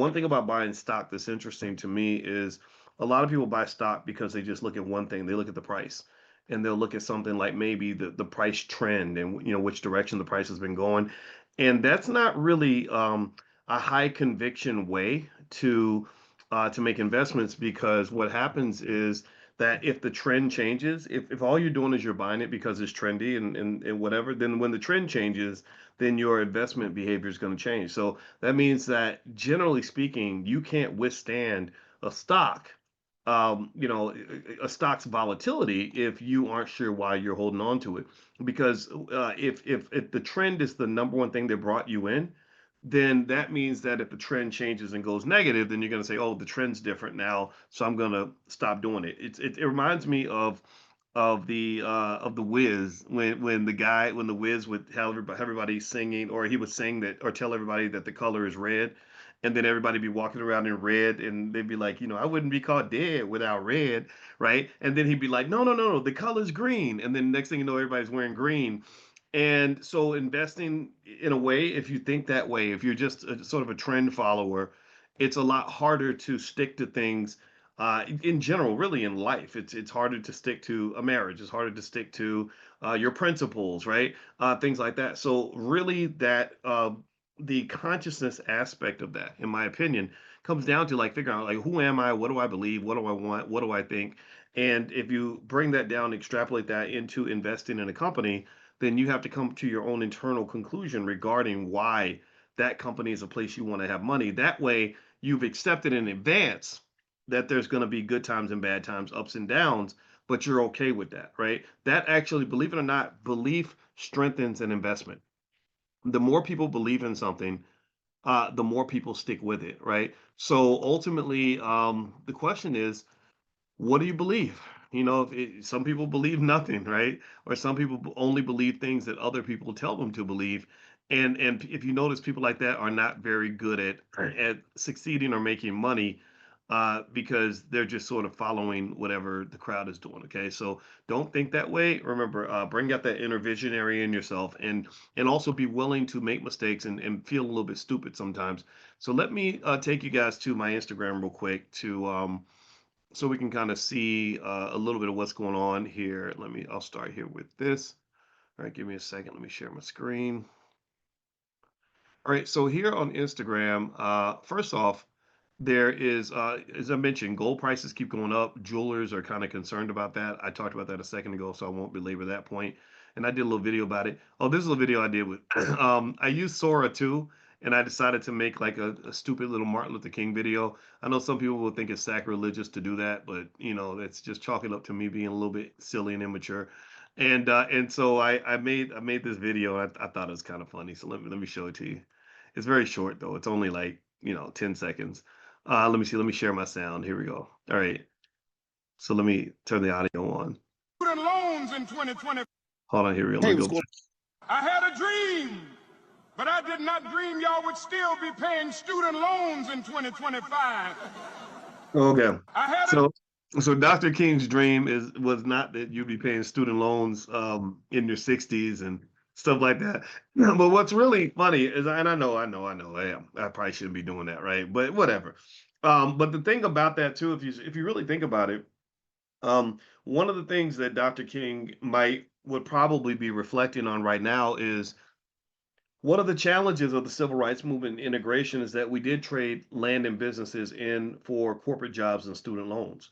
one thing about buying stock that's interesting to me is a lot of people buy stock because they just look at one thing. They look at the price, and they'll look at something like maybe the price trend and which direction the price has been going, and that's not really a high conviction way to make investments, because what happens is that if the trend changes, if all you're doing is you're buying it because it's trendy and whatever, then when the trend changes, then your investment behavior is going to change. So that means that generally speaking, you can't withstand a stock, a stock's volatility if you aren't sure why you're holding on to it. Because if the trend is the number one thing that brought you in, then that means that if the trend changes and goes negative, then you're going to say, "Oh, the trend's different now, so I'm going to stop doing it." It reminds me of the Wiz, when the Wiz would tell everybody singing, or he would sing that or tell everybody that the color is red, and then everybody be walking around in red, and they'd be like, I wouldn't be caught dead without red, right? And then he'd be like, "No, no, no, no, the color's green," and then next thing you know, everybody's wearing green. And so investing in a way, if you think that way, if you're just sort of a trend follower, it's a lot harder to stick to things in general, really in life. It's harder to stick to a marriage. It's harder to stick to your principles, right? Things like that. So really, that the consciousness aspect of that, in my opinion, comes down to like figuring out like, who am I? What do I believe? What do I want? What do I think? And if you bring that down, extrapolate that into investing in a company, then you have to come to your own internal conclusion regarding why that company is a place you want to have money. That way, you've accepted in advance that there's going to be good times and bad times, ups and downs, but you're okay with that, right? That actually, believe it or not, belief strengthens an investment. The more people believe in something, the more people stick with it, right? So ultimately, the question is, what do you believe? Some people believe nothing, right? Or some people only believe things that other people tell them to believe. And if you notice, people like that are not very good at succeeding or making money, because they're just sort of following whatever the crowd is doing. Okay, so don't think that way. Remember, bring out that inner visionary in yourself, and also be willing to make mistakes and feel a little bit stupid sometimes. So let me take you guys to my Instagram real quick to so we can kind of see a little bit of what's going on here. I'll start here with this. All right, give me a second. Let me share my screen. All right, so here on Instagram, first off, there is, as I mentioned, gold prices keep going up. Jewelers are kind of concerned about that. I talked about that a second ago, so I won't belabor that point. And I did a little video about it. Oh, this is a video I did with, I used Sora too, and I decided to make like a stupid little Martin Luther King video. I know some people will think it's sacrilegious to do that, but that's just chalk it up to me being a little bit silly and immature. And so I made this video. And I thought it was kind of funny. So let me show it to you. It's very short though. It's only like 10 seconds. Let me see. Let me share my sound. Here we go. All right. So let me turn the audio on. Student loans in 2020. Hold on. Here we go. Let Hey, me what's go. going I had a dream, but I did not dream y'all would still be paying student loans in 2025. Okay. I had a So Dr. King's dream was not that you'd be paying student loans in your 60s and stuff like that. But what's really funny is, and I know, I probably shouldn't be doing that, right? But whatever. But the thing about that too, if you really think about it, one of the things that Dr. King would probably be reflecting on right now is one of the challenges of the civil rights movement integration is that we did trade land and businesses in for corporate jobs and student loans.